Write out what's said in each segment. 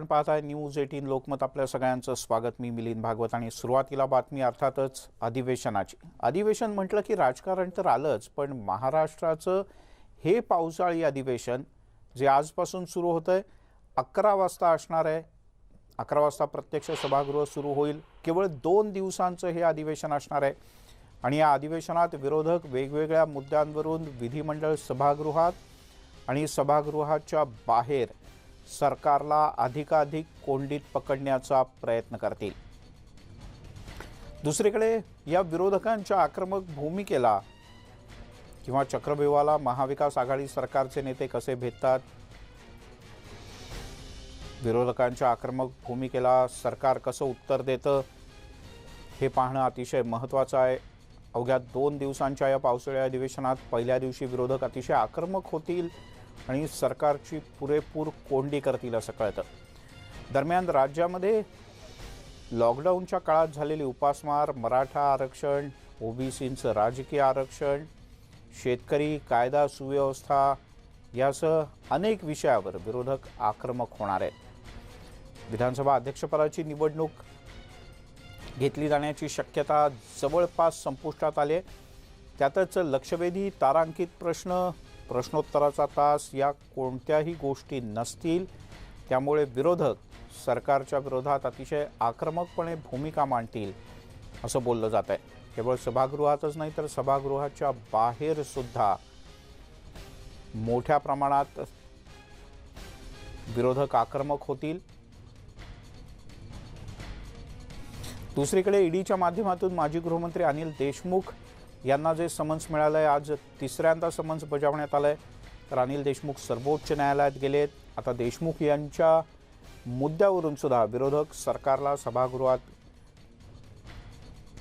आपण पाहताय न्यूज 18 लोकमत. आपल्या सगळ्यांचं स्वागत. मी मिलिंद भागवत आणि सुरुवातीला बातमी अर्थातच अधिवेशनाची. अधिवेशन म्हटलं की राजकारण तर आलंच, पण महाराष्ट्राचं हे पावसाळी अधिवेशन जे आजपासून सुरू होतंय 11 वाजता असणार आहे. 11 वाजता प्रत्यक्ष सभागृह सुरू होईल. केवळ 2 दिवसांचं हे अधिवेशन असणार आहे आणि या अधिवेशनात विरोधक वेगवेगळ्या मुद्द्यांवरून विधिमंडळ सभागृहात आणि सभागृहाच्या बाहेर सरकारला अधिकाधिक कोंडीत पकडण्याचा प्रयत्न करतील. दुसरीकडे या विरोधकांच्या आक्रमक भूमिकेला किंवा चक्रव्यूहाला महाविकास आघाडी सरकारचे नेते कसे भेटतात, विरोधकांच्या आक्रमक भूमिकेला सरकार कसं उत्तर देतं हे पाहणं अतिशय महत्त्वाचं आहे. अवघ्या 2 दिवसांच्या या पावसाळी अधिवेशनात पहिल्या दिवशी विरोधक अतिशय आक्रमक होतील आणि सरकारची पुरेपूर कोंडी करतील असं कळतं. दरम्यान राज्यामध्ये लॉकडाऊनच्या काळात झालेली उपासमार, मराठा आरक्षण, ओबीसींचं राजकीय आरक्षण, शेतकरी, कायदा सुव्यवस्था यासह अनेक विषयावर विरोधक आक्रमक होणार आहेत. विधानसभा अध्यक्षपदाची निवडणूक घेतली जाण्याची शक्यता जवळपास संपुष्टात आली आहे. त्यातच लक्षवेधी, तारांकित प्रश्न, प्रश्नोत्तराचा तास या कोणत्याही गोष्टी नसतील. त्यामुळे विरोधक सरकारच्या विरोधात अतिशय आक्रमकपणे भूमिका मांडतील असं बोललं जात आहे. केवळ सभागृहातच नाही तर सभागृहाच्या बाहेर सुद्धा मोठ्या प्रमाणात विरोधक आक्रमक होतील. दुसरीकडे ईडीच्या माध्यमातून माजी गृहमंत्री अनिल देशमुख यांना जे समन्स मिळालं आहे, आज तिसऱ्यांदा समन्स बजावण्यात आलं आहे. तर अनिल देशमुख सर्वोच्च न्यायालयात गेलेत. आता देशमुख यांच्या मुद्द्यावरून सुद्धा विरोधक सरकारला सभागृहात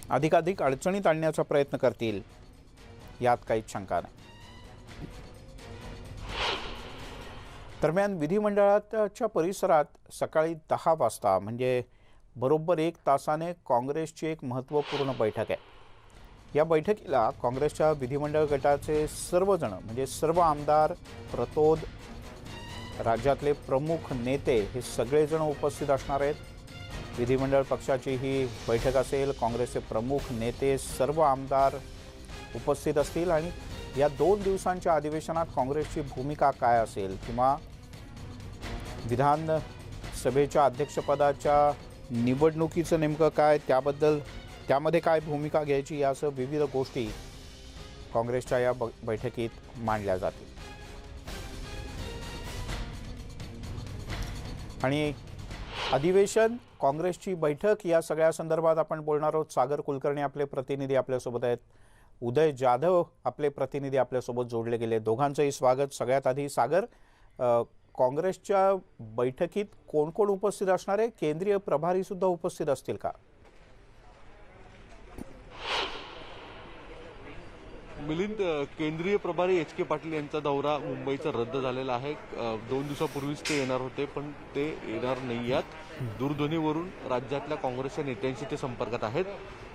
अधिकाधिक अडचणीत आणण्याचा प्रयत्न करतील यात काहीच शंका नाही. दरम्यान विधिमंडळाच्या परिसरात सकाळी 10 वाजता म्हणजे बरोबर 1 तासाने काँग्रेसची एक महत्त्वपूर्ण बैठक आहे. या बैठकीला काँग्रेसच्या विधिमंडळ गटाचे सर्वजण म्हणजे सर्व आमदार, प्रतोद, राज्यातले प्रमुख नेते हे सगळेजण उपस्थित असणार आहेत. विधिमंडळ पक्षाची ही बैठक असेल. काँग्रेसचे प्रमुख नेते, सर्व आमदार उपस्थित असतील आणि या 2 दिवसांच्या अधिवेशनात काँग्रेसची भूमिका काय असेल किंवा विधानसभेच्या अध्यक्षपदाच्या निवडणुकीचं नेमकं काय, त्यामध्ये काय भूमिका घ्यायची यासह विविध गोष्टी काँग्रेसच्या या बैठकीत मांडल्या जातील. आणि अधिवेशन, काँग्रेसची बैठक या सगळ्या संदर्भात आपण बोलणार आहोत. सागर कुलकर्णी आपले प्रतिनिधी आपल्यासोबत आहेत. उदय जाधव आपले प्रतिनिधी आपल्यासोबत जोडले गेले. दोघांचंही स्वागत. सगळ्यात आधी सागर, काँग्रेसच्या बैठकीत कोण कोण उपस्थित असणार आहे? केंद्रीय प्रभारी सुद्धा उपस्थित असतील का? मिलिंद, केंद्रीय प्रभारी एच.के. पाटील यांचा दौरा मुंबईचा रद्द झालेला आहे. 2 दिवसापूर्वीच ते येणार होते, पण ते येणार नाही आहेत. दूरध्वनीवरून राज्यातल्या काँग्रेसच्या नेत्यांशी ते संपर्कात आहेत.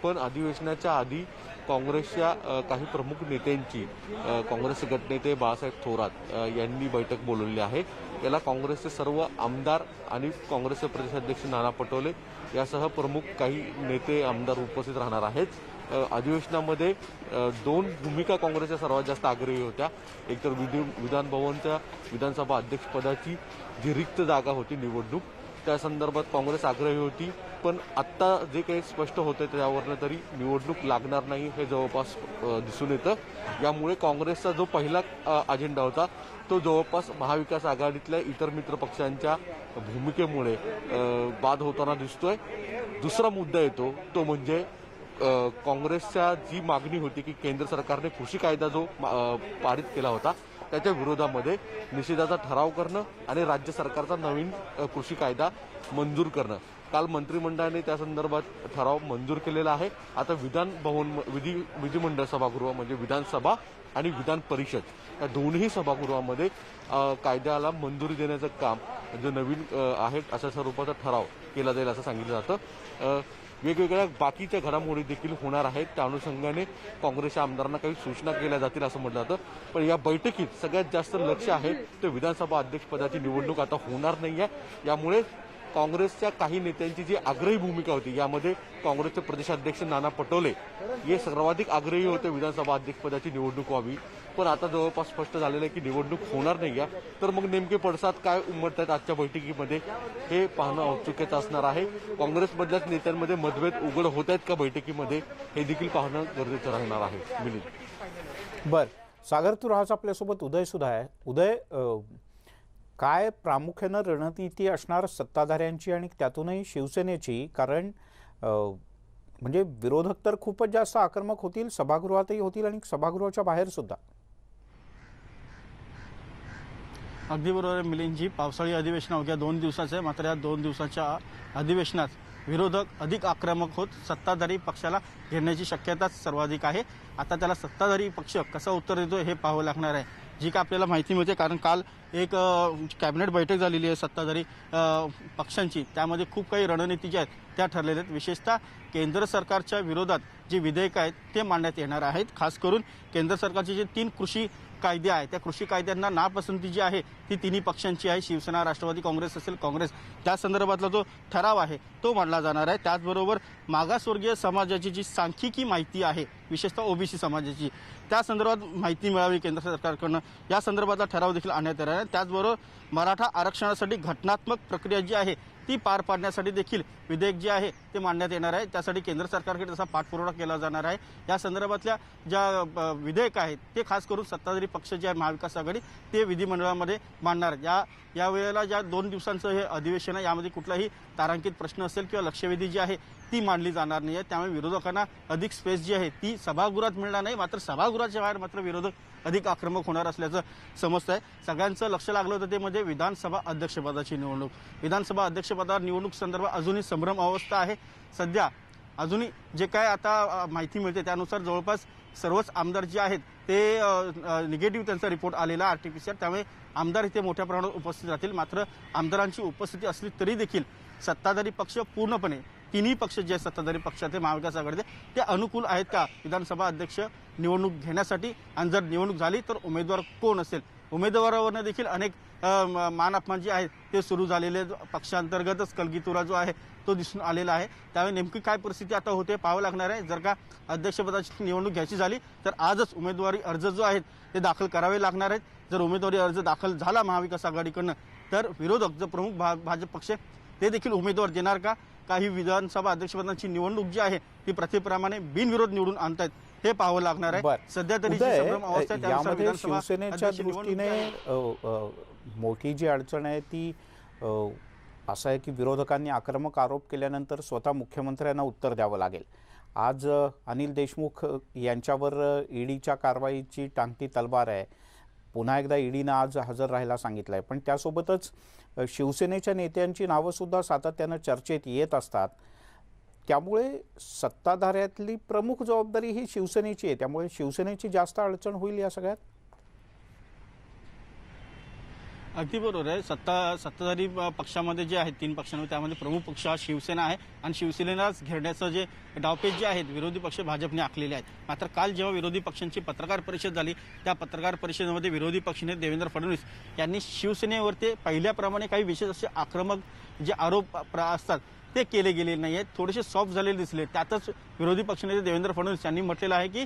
पण अधिवेशनाच्या आधी काँग्रेसच्या काही प्रमुख नेत्यांची काँग्रेसचे गटनेते बाळासाहेब थोरात यांनी बैठक बोलवली आहे. याला काँग्रेसचे सर्व आमदार आणि काँग्रेसचे प्रदेशाध्यक्ष नाना पटोले यासह प्रमुख काही नेते आमदार उपस्थित राहणार आहेत. अधिवेशनामध्ये 2 भूमिका काँग्रेसच्या सर्वात जास्त आग्रही होत्या. एकतर विधान भवनच्या विधानसभा अध्यक्षपदाची जी रिक्त जागा होती निवडणूक, त्या संदर्भात काँग्रेस आग्रही होती. पण आत्ता जे काही स्पष्ट होतं त्यावरनं तरी निवडणूक लागणार नाही हे जवळपास दिसून येतं. यामुळे काँग्रेसचा जो पहिला अजेंडा होता तो जवळपास महाविकास आघाडीतल्या इतर मित्र पक्षांच्या भूमिकेमुळे बाद होताना दिसतोय. दुसरा मुद्दा येतो तो म्हणजे काँग्रेसच्या जी मागणी होती की केंद्र सरकारने कृषी कायदा जो पारित केला होता त्याच्या विरोधामध्ये निषेधाचा ठराव करणं आणि राज्य सरकारचा नवीन कृषी कायदा मंजूर करणं. काल मंत्रिमंडळाने त्या संदर्भात ठराव मंजूर केलेला आहे. आता विधिमंडळ सभागृह म्हणजे विधानसभा आणि विधान परिषद या दोन्ही सभागृहामध्ये कायद्याला मंजुरी देण्याचं काम जो नवीन आहे अशा स्वरूपाचा ठराव केला जाईल असं सांगितलं जातं. वेगवेगळ्या बाकीच्या घडामोडी देखील होणार आहेत. त्या अनुषंगाने काँग्रेसच्या आमदारांना काही सूचना केल्या जातील असं म्हटलं जातं. पण या बैठकीत सगळ्यात जास्त लक्ष आहे ते विधानसभा अध्यक्षपदाची निवडणूक आता होणार नाही आहे. यामुळे काँग्रेसच्या काही नेत्यांची जी आग्रही भूमिका होती, यामध्ये काँग्रेसचे प्रदेशाध्यक्ष नाना पटोले हे सर्वाधिक आग्रही होते विधानसभा अध्यक्षपदाची निवडणूक व्हावी, पण आता जवळपास स्पष्ट झालेलं आहे की निवडणूक होणार नाही आहे. तर मग नेमके पडसाद काय उमटत आहेत आजच्या बैठकीमध्ये हे पाहणं औत्सुक्याचं असणार आहे. काँग्रेसमधल्याच नेत्यांमध्ये मतभेद उघड होत आहेत का बैठकीमध्ये, हे देखील पाहणं गरजेचं राहणार आहे. मिलिंद. बर सागर, तू राहाच आपल्यासोबत उदय सुद्धा आहे. उदय, काय प्रामुख्यानं रणनीती असणार सत्ताधाऱ्यांची आणि त्यातूनही शिवसेनेची? कारण म्हणजे विरोधक तर खूपच जास्त आक्रमक होतील, सभागृहातही होतील आणि सभागृहाच्या बाहेर सुद्धा. अगदी बरोबर आहे मिलिंदजी. पावसाळी अधिवेशन अवघ्या 2 दिवसाचं आहे, मात्र या 2 दिवसाच्या अधिवेशनात विरोधक अधिक आक्रमक होत सत्ताधारी पक्षाला घेण्याची शक्यता सर्वाधिक आहे. आता त्याला सत्ताधारी पक्ष कसा उत्तर देतो हे पाहावं लागणार आहे. जी का आपल्याला माहिती मिळते, कारण काल एक कॅबिनेट बैठक झालेली आहे सत्ताधारी पक्षांची, त्यामध्ये खूप काही रणनीती ज्या आहेत त्या ठरलेल्या आहेत. विशेषतः केंद्र सरकारच्या विरोधात जी विधेयकं आहेत ते मांडण्यात येणार आहेत. खास करून केंद्र सरकारचे जे 3 कृषी कायदे आहेत त्या कृषी कायद्यांना नापसंती जी आहे ती तिन्ही पक्षांची आहे. शिवसेना, राष्ट्रवादी काँग्रेस असेल काँग्रेस, त्या संदर्भातला जो ठराव आहे तो मांडला जाणार आहे. त्याचबरोबर मागासवर्गीय समाजाची जी सांख्यिकी माहिती आहे, विशेषतः ओबीसी समाजाची, त्या संदर्भात माहिती मिळावी केंद्र सरकारकडनं, या संदर्भातला ठराव देखील आणण्यात येणार आहे. त्याचबरोबर मराठा आरक्षणासाठी घटनात्मक प्रक्रिया जी आहे ती पार पाडण्यासाठी देखील विधेयक जे आहे ते मांडण्यात येणार आहे. त्यासाठी केंद्र सरकारकडे तसा पाठपुरावा केला जाणार आहे. या संदर्भातल्या ज्या विधेयक आहेत ते खास करून सत्ताधारी पक्ष जे आहे महाविकास आघाडी ते विधिमंडळामध्ये मांडणार आहेत. या वेळेला ज्या 2 दिवसांचं हे अधिवेशन आहे यामध्ये कुठलाही तारांकित प्रश्न असेल किंवा लक्षवेधी जी आहे ती मांडली जाणार नाही आहे. त्यामुळे विरोधकांना अधिक स्पेस जी आहे ती सभागृहात मिळणार नाही, मात्र सभागृहाच्या बाहेर मात्र विरोधक अधिक आक्रमक होणार असल्याचं समजतं आहे. सगळ्यांचं लक्ष लागलं होतं ते म्हणजे विधानसभा अध्यक्षपदाची निवडणूक. विधानसभा अध्यक्षपदावर निवडणूक संदर्भात अजूनही संभ्रम अवस्था आहे. सध्या अजूनही जे काय आता माहिती मिळते त्यानुसार जवळपास सर्वच आमदार जे आहेत ते निगेटिव्ह त्यांचा रिपोर्ट आलेला आरटीपीसीआर, त्यामुळे आमदार इथे मोठ्या प्रमाणात उपस्थित राहतील. मात्र आमदारांची उपस्थिती असली तरी देखील सत्ताधारी पक्ष पूर्णपणे, तिन्ही पक्ष जे सत्ताधारी पक्ष आहेत महाविकास आघाडीचे, ते अनुकूल आहेत का विधानसभा अध्यक्ष निवडणूक घेण्यासाठी, आणि जर निवडणूक झाली तर उमेदवार कोण असेल. उमेदवारावरनं देखील अनेक मान अपमान जे आहेत ते सुरू झालेले, पक्षांतर्गतच कलगीतुरा जो आहे तो दिसून आलेला आहे. त्यामुळे नेमकी काय परिस्थिती आता होते पाहावं लागणार आहे. जर का अध्यक्षपदाची निवडणूक घ्यायची झाली तर आजच उमेदवारी अर्ज जो आहेत ते दाखल करावे लागणार आहेत. जर उमेदवारी अर्ज दाखल झाला महाविकास आघाडीकडनं तर विरोधक जो प्रमुख भाजप पक्ष ते देखील उमेदवार देणार का? काही विधानसभा अध्यक्षपदाची निवडणूक जी आहे ती प्रथेप्रमाणे बिनविरोध निवडून आणतायत हे पाहावं लागणार आहे. सध्या तरी यामध्ये शिवसेनेच्या दृष्टीने मोठी जी अडचण आहे ती असं आहे की विरोधकांनी आक्रमक आरोप केल्यानंतर स्वतः मुख्यमंत्र्यांना उत्तर द्यावं लागेल. आज अनिल देशमुख यांच्यावर ईडीच्या कारवाईची टांगती तलवार आहे. पुन्हा एकदा ईडीनं आज हजर राहायला सांगितलं आहे. पण त्यासोबतच शिवसेनेच्या नेत्यांची नावंसुद्धा सातत्यानं चर्चेत येत असतात. त्यामुळे सत्ताधाऱ्यातली प्रमुख जबाबदारी ही शिवसेनेची आहे. त्यामुळे शिवसेनेची जास्त अडचण होईल या सगळ्यात. अगदी बरोबर आहे. सत्ताधारी पक्षामध्ये जे आहेत 3 पक्षांमध्ये त्यामध्ये प्रमुख पक्ष हा शिवसेना आहे आणि शिवसेनेलाच घेण्याचं जे डावपेच जे आहेत विरोधी पक्ष भाजपने आखलेले आहेत. मात्र काल जेव्हा विरोधी पक्षांची पत्रकार परिषद झाली त्या पत्रकार परिषदेमध्ये विरोधी पक्षनेते देवेंद्र फडणवीस यांनी शिवसेनेवरती पहिल्याप्रमाणे काही विशेष असे आक्रमक जे आरोप असतात ते केले गेले नाही आहेत, थोडेसे सॉफ्ट झालेले दिसले. त्यातच विरोधी पक्षनेते देवेंद्र फडणवीस यांनी म्हटलेलं आहे की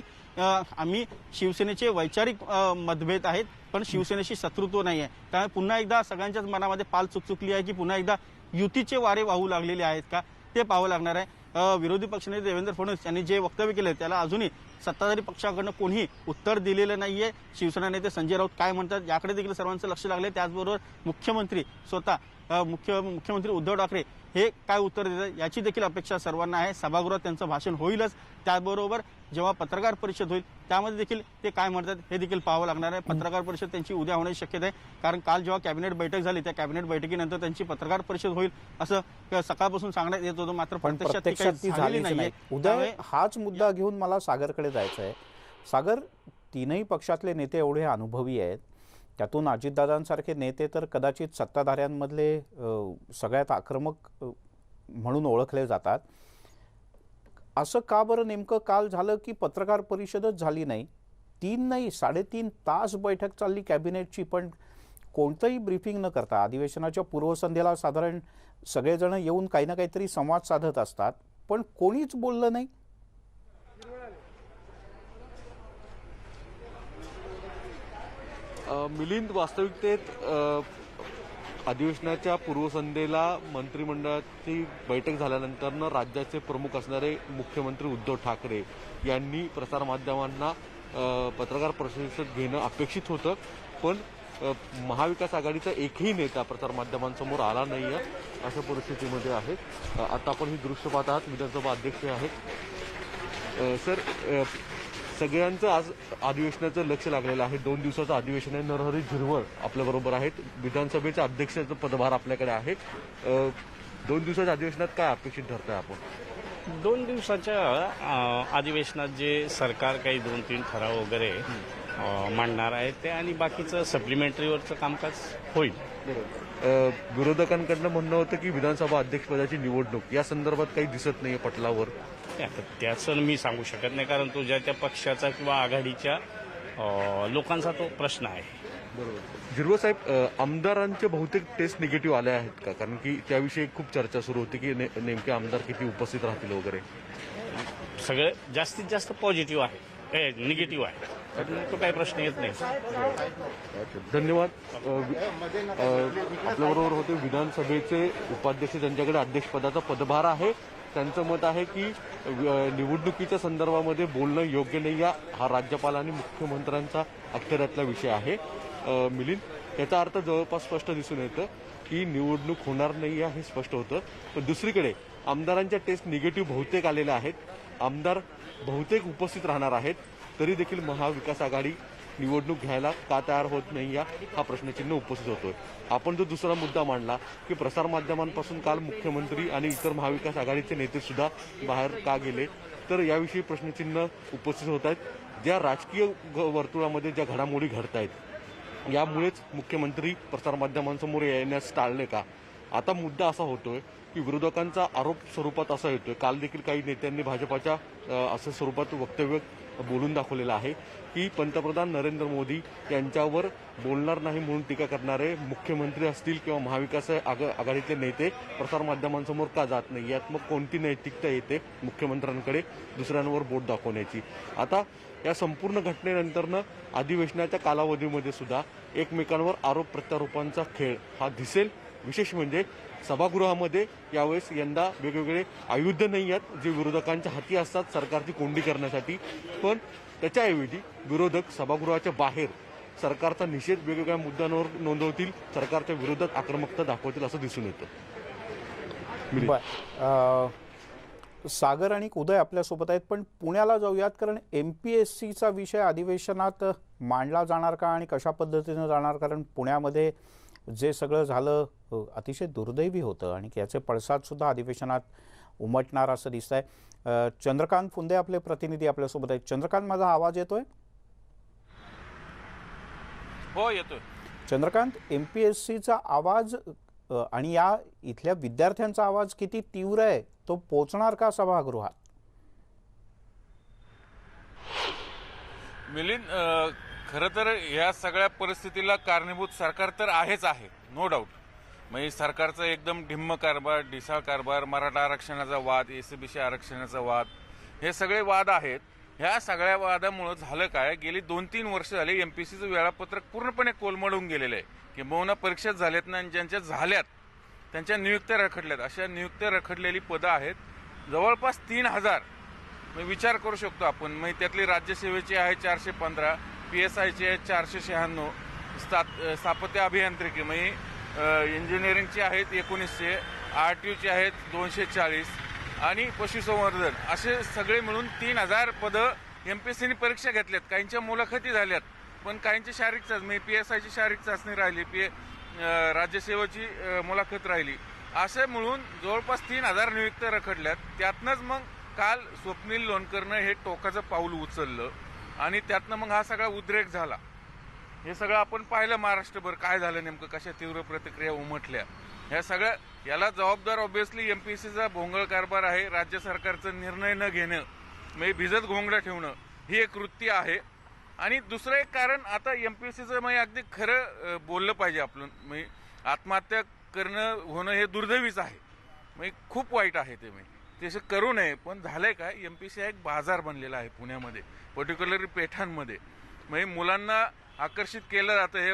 आम्ही शिवसेनेचे वैचारिक मतभेद आहेत पण शिवसेनेशी शत्रुत्व नाही आहे. त्यामुळे पुन्हा एकदा सगळ्यांच्याच मनामध्ये पाल चुकचुकली आहे की पुन्हा एकदा युतीचे वारे वाहू लागलेले आहेत का ते पाहावं लागणार आहे. विरोधी पक्षनेते देवेंद्र फडणवीस यांनी जे वक्तव्य केले त्याला अजूनही सत्ताधारी पक्षाकडनं कोणीही उत्तर दिलेलं नाहीये. शिवसेना नेते संजय राऊत काय म्हणतात याकडे देखील सर्वांचं लक्ष लागले. त्याचबरोबर मुख्यमंत्री स्वतः मुख्यमंत्री उद्धव ठाकरे हे काय उत्तर देतात याची देखील अपेक्षा सर्वांना आहे. सभागृहात त्यांचं भाषण होईलच, त्याचबरोबर जेव्हा पत्रकार परिषद होईल त्यामध्ये देखील ते काय म्हणतात हे देखील पाहावं लागणार आहे. पत्रकार परिषद त्यांची उद्या होण्याची शक्यता आहे, कारण काल जेव्हा कॅबिनेट बैठक झाली त्या कॅबिनेट बैठकीनंतर त्यांची पत्रकार परिषद होईल असं सकाळपासून सांगण्यात येत होतं, मात्र प्रत्यक्षात ती झाली नाही. उद्या हाच मुद्दा घेऊन मला सागरकडे जायचं आहे. सागर, 3ही पक्षातले नेते एवढे अनुभवी आहेत, त्यातून अजितदादांसारखे नेते तर कदाचित सत्ताधाऱ्यांमधले सगळ्यात आक्रमक म्हणून ओळखले जातात. असं का बरं नेमकं काल झालं की पत्रकार परिषदच झाली नाही? 3 नाही 3.5 तास बैठक चालली कॅबिनेटची, पण कोणतंही ब्रीफिंग न करता अधिवेशनाच्या पूर्वसंध्येला साधारण सगळेजण येऊन काही ना काहीतरी संवाद साधत असतात, पण कोणीच बोललं नाही. मिलिंद, वास्तविकतेत अधिवेशनाच्या पूर्वसंध्येला मंत्रिमंडळाची बैठक झाल्यानंतर राज्याचे प्रमुख असणारे मुख्यमंत्री उद्धव ठाकरे यांनी प्रसारमाध्यमांना पत्रकार परिषद घेणं अपेक्षित होतं, पण महाविकास आघाडीचा एकही नेता प्रसारमाध्यमांसमोर आला नाही आहे अशा परिस्थितीमध्ये आहे. आता आपण ही दृश्य पाहत आहात. विधानसभा अध्यक्ष आहेत. सर, सगळ्यांचं आज अधिवेशनाचं लक्ष लागलेलं आहे. 2 दिवसाचं अधिवेशन आहे. नरहरी झिरवळ आपल्याबरोबर आहेत. विधानसभेच्या अध्यक्षाचं पदभार आपल्याकडे आहे. 2 दिवसाच्या अधिवेशनात काय अपेक्षित ठरतंय आपण? 2 दिवसाच्या अधिवेशनात जे सरकार काही 2-3 ठराव वगैरे मांडणार आहे ते आणि बाकीचं सप्लिमेंटरीवरचं कामकाज होईल. विरोधकांकडनं म्हणणं होतं की विधानसभा अध्यक्षपदाची निवडणूक या संदर्भात काही दिसत नाहीये पटलावर. आता त्याचं मी सांगू शकत नाही, कारण तुझ्या त्या पक्षाचा किंवा आघाडीच्या लोकांचा तो प्रश्न आहे. बरोबर. झिरवळ साहेब, आमदारांचे बहुतेक टेस्ट निगेटिव्ह आले आहेत का? कारण की त्याविषयी खूप चर्चा सुरू होती की नेमके आमदार किती उपस्थित राहतील वगैरे. सगळे जास्तीत जास्त पॉझिटिव्ह आहे, निगेटिव्ह आहे, तर तो काही प्रश्न येत नाही. धन्यवाद. आपल्याबरोबर होते विधानसभेचे उपाध्यक्ष, ज्यांच्याकडे अध्यक्षपदाचा पदभार आहे. त्यांचं मत आहे की निवडणुकीच्या संदर्भामध्ये बोलणं योग्य नाही. हा राज्यपाल आणि मुख्यमंत्र्यांचा अखत्यारातला विषय आहे. मिलिंद, याचा अर्थ जवळपास स्पष्ट दिसून येतं की निवडणूक होणार नाही हे स्पष्ट होतं. पण दुसरीकडे आमदारांच्या टेस्ट निगेटिव्ह बहुतेक आलेल्या आहेत. आमदार बहुतेक उपस्थित राहणार आहेत, तरी देखील महाविकास आघाडी निवडणूक घ्यायला का तयार होत नाही हा प्रश्नचिन्ह उपस्थित होतोय. आपण जो दुसरा मुद्दा मांडला की प्रसारमाध्यमांपासून काल मुख्यमंत्री आणि इतर महाविकास आघाडीचे नेते सुद्धा बाहेर का गेले, तर याविषयी प्रश्नचिन्ह उपस्थित होत आहेत. ज्या राजकीय वर्तुळामध्ये ज्या घडामोडी घडत आहेत यामुळेच मुख्यमंत्री प्रसारमाध्यमांसमोर येण्यास टाळले का? आता मुद्दा असा होतोय की विरोधकांचा आरोप स्वरूपात असा येतोय, काल देखील काही नेत्यांनी भाजपाच्या असं स्वरूपात वक्तव्य बोलून दाखवलेलं आहे की पंतप्रधान नरेंद्र मोदी यांच्यावर बोलणार नाही म्हणून टीका करणारे मुख्यमंत्री असतील किंवा महाविकास आघाडीतले नेते प्रसारमाध्यमांसमोर का जात नाही यात मग कोणती नैतिकता येते मुख्यमंत्र्यांकडे दुसऱ्यांवर बोट दाखवण्याची? आता या संपूर्ण घटनेनंतरनं अधिवेशनाच्या कालावधीमध्ये सुद्धा एकमेकांवर आरोप प्रत्यारोपांचा खेळ हा दिसेल. विशेष म्हणजे सभागृहामध्ये यावेळेस यंदा वेगवेगळे आयुध नाही आहेत जे विरोधकांच्या हाती असतात सरकारची कोंडी करण्यासाठी, पण त्याच्याऐवजी विरोधक सभागृहाच्या बाहेर सरकारचा निषेध वेगवेगळ्या मुद्द्यांवर नोंदवतील, सरकारच्या विरोधात आक्रमकता दाखवतील असं दिसून येतं. सागर आणि उदय आपल्यासोबत आहेत, पण पुण्याला जाऊयात, कारण MPSCचा विषय अधिवेशनात मांडला जाणार का आणि कशा पद्धतीनं जाणार? कारण पुण्यामध्ये जे सगळं झालं अतिशय दुर्दैवी होतं आणि याचे पडसाद सुद्धा अधिवेशनात उमटणार असं दिसतंय. चंद्रकांत फुंदे आपले प्रतिनिधी आपल्यासोबत आहेत. चंद्रकांत, माझा आवाज येतोय? हो, येतोय. चंद्रकांत, MPSCचा आवाज आणि या इथल्या विद्यार्थ्यांचा आवाज किती तीव्र आहे, तो पोचणार का सभागृहात? मिलिंद, खरं तर या सगळ्या परिस्थितीला कारणीभूत सरकार तर आहेच आहे, नो डाऊट. म्हणजे सरकारचा एकदम ढिम्म कारभार, ढिसाळ कारभार, मराठा आरक्षणाचा वाद, SCBC आरक्षणाचा वाद, हे सगळे वाद आहेत. ह्या सगळ्या वादामुळे झालं काय, गेली 2-3 वर्ष झाले MPSCचं वेळापत्रक पूर्णपणे कोलमडून गेलेलं आहे. किंबहुना परीक्षा झाल्यात ना, आणि ज्यांच्या झाल्यात त्यांच्या नियुक्त्या रखडल्यात. अशा नियुक्त्या रखडलेली पदं आहेत जवळपास 3000. विचार करू शकतो आपण. मग त्यातली राज्यसेवेची आहे 415, PSIची आहे 496, स्थापत्य अभियांत्रिकी म्हणजे इंजिनिअरिंगची आहेत 1900, RTOची आहेत 240 आणि पशुसंवर्धन, असे सगळे मिळून 3000 पदं MPSCने परीक्षा घेतल्यात. काहींच्या मुलाखती झाल्यात, पण काहींची शारीरिक चाचणी, PSIची शारीरिक चाचणी राहिली, राज्यसेवेची मुलाखत राहिली. असे मिळून जवळपास 3000 नियुक्त्या रखडल्यात. त्यातनंच मग काल स्वप्नील लोणकरनं हे टोकाचं पाऊल उचललं आणि त्यातनं मग हा सगळा उद्रेक झाला. हे सगळं आपण पाहिलं महाराष्ट्रभर काय झालं नेमकं, कशा तीव्र प्रतिक्रिया उमटल्या. ह्या सगळ्या याला जबाबदार ऑब्व्हियसली MPSCचा भोंगळ कारभार आहे. राज्य सरकारचं निर्णय न घेणं, म्हणजे भिजत घोंगडं ठेवणं, ही एक वृत्ती आहे. आणि दुसरं एक कारण आता एमपीएससीचं म्हणजे अगदी खरं बोललं पाहिजे आपण, म्हणजे आत्महत्या करणं होणं हे दुर्दैवीच आहे, म्हणजे खूप वाईट आहे ते, म्हणजे तसं करू नये. पण झालंय काय, एमपीएससी हा एक बाजार बनलेला आहे पुण्यामध्ये, पर्टिक्युलरली पेठांमध्ये. म्हणजे मुलांना आकर्षित केलं जातं हे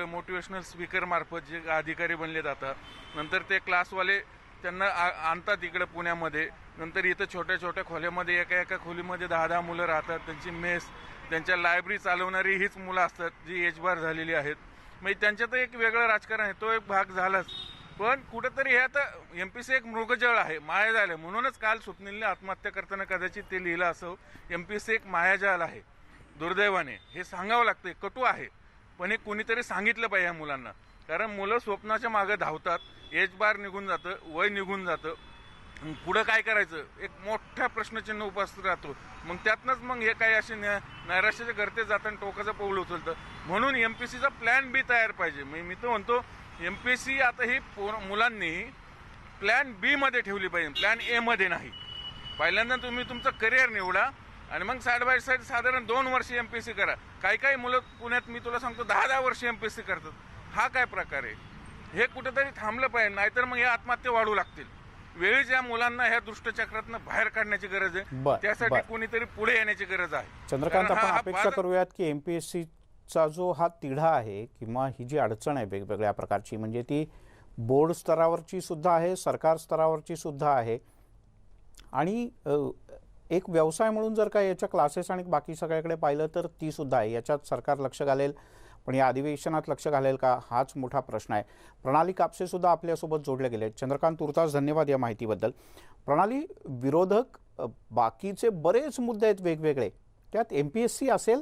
मोटिवेशनल स्पीकर मार्फत, जे अधिकारी बनले जातात. नंतर ते क्लासवाले त्यांना आणतात इकडे पुण्यामध्ये. नंतर इथं छोट्या छोट्या खोल्यामध्ये एका खोलीमध्ये 10-10 मुलं राहतात. त्यांची मेस, त्यांच्या लायब्ररी चालवणारी हीच मुलं असतात जी एजबार झालेली आहेत. म्हणजे त्यांच्यात एक वेगळं राजकारण आहे, तो एक भाग झालाच. पण कुठंतरी हे आता एमपीएससी एक मृगजळ आहे, मायाजाल आहे. म्हणूनच काल स्वप्नीलने आत्महत्या करताना कदाचित ते लिहिलं असं, एमपीएससी एक मायाजाल आहे. दुर्दैवाने हे सांगावं लागतंय, कटू आहे, पण हे कुणीतरी सांगितलं पाहिजे या मुलांना. कारण मुलं स्वप्नाच्या मागे धावतात, एज बार निघून जातं, वय निघून जातं, पुढं काय करायचं एक मोठा प्रश्नचिन्ह उपस्थित राहतो. मग त्यातनंच मग हे काही असे नैराश्याचे करते जाताना टोकाचं पाऊल उचलतं. म्हणून एमपीएससीचा प्लॅन बी तयार पाहिजे. मी तर म्हणतो एमपीएससी आता ही मुलांनी प्लॅन बी मध्ये ठेवली पाहिजे, प्लॅन ए मध्ये नाही. पहिल्यांदा तुम्ही तुमचं करिअर निवडा आणि मग साईड बाय साईड साधारण 2 वर्ष एमपीएससी करा. काही मुलं पुण्यात मी तुला सांगतो 10-10 वर्ष एमपीएससी करतात. हा काय प्रकार आहे? हे कुठेतरी थांबलं पाहिजे, नाहीतर मग या आत्महत्या वाढू लागतील. वेळीच या मुलांना ह्या दुष्टचक्रातनं बाहेर काढण्याची गरज आहे. त्यासाठी कोणीतरी पुढे येण्याची गरज आहे. चंद्रकांत, आपण अपेक्षा करूयात की एमपीएससीचा जो हा तिढा आहे किंवा ही जी अडचण आहे वेगवेगळ्या प्रकारची, म्हणजे ती बोर्ड स्तरावरची सुद्धा आहे, सरकार स्तरावरची सुद्धा आहे, आणि एक व्यवसाय म्हणून जर का याच्या क्लासेस आणि बाकी सगळ्याकडे पाहिलं तर ती सुद्धा आहे. याच्यात सरकार लक्ष घालेल, पण या अधिवेशनात लक्ष घालेल का, हाच मोठा प्रश्न आहे. प्रणाली कापसे सुद्धा आपल्यासोबत जोडले गेले. चंद्रकांत, तुर्तास धन्यवाद या माहितीबद्दल. प्रणाली, विरोधक बाकीचे बरेच मुद्दे आहेत वेगवेगळे, त्यात एमपीएससी असेल?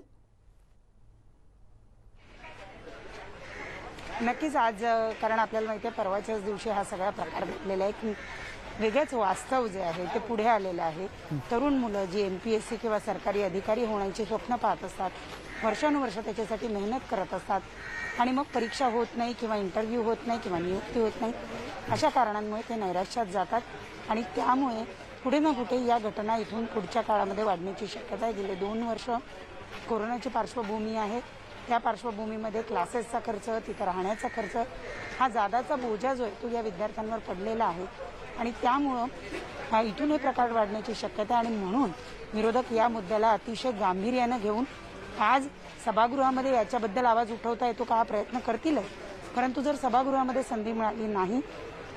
नक्कीच. आज कारण आपल्याला माहिती आहे परवाच्याच दिवशी हा सगळा प्रकार घडलेला आहे की वेगळेच वास्तव जे आहे ते पुढे आलेलं आहे. तरुण मुलं जी एमपीएससी किंवा सरकारी अधिकारी होण्याची स्वप्न पाहत असतात, वर्षानुवर्ष त्याच्यासाठी मेहनत करत असतात, आणि मग परीक्षा होत नाही किंवा इंटरव्ह्यू होत नाही किंवा नियुक्ती होत नाही, अशा कारणांमुळे ते नैराश्यात जातात. आणि त्यामुळे कुठे ना कुठे या घटना इथून पुढच्या काळामध्ये वाढण्याची शक्यता आहे. गेले 2 वर्ष कोरोनाची पार्श्वभूमी आहे. त्या पार्श्वभूमीमध्ये क्लासेसचा खर्च, तिथं राहण्याचा खर्च, हा जादाचा बोजा जो आहे तो या विद्यार्थ्यांवर पडलेला आहे. आणि त्यामुळं इथून हे प्रकार वाढण्याची शक्यता आहे. आणि म्हणून विरोधक या मुद्द्याला अतिशय गांभीर्यानं घेऊन आज सभागृहामध्ये याच्याबद्दल आवाज उठवता येतो का हा प्रयत्न करतील. परंतु जर सभागृहामध्ये संधी मिळाली नाही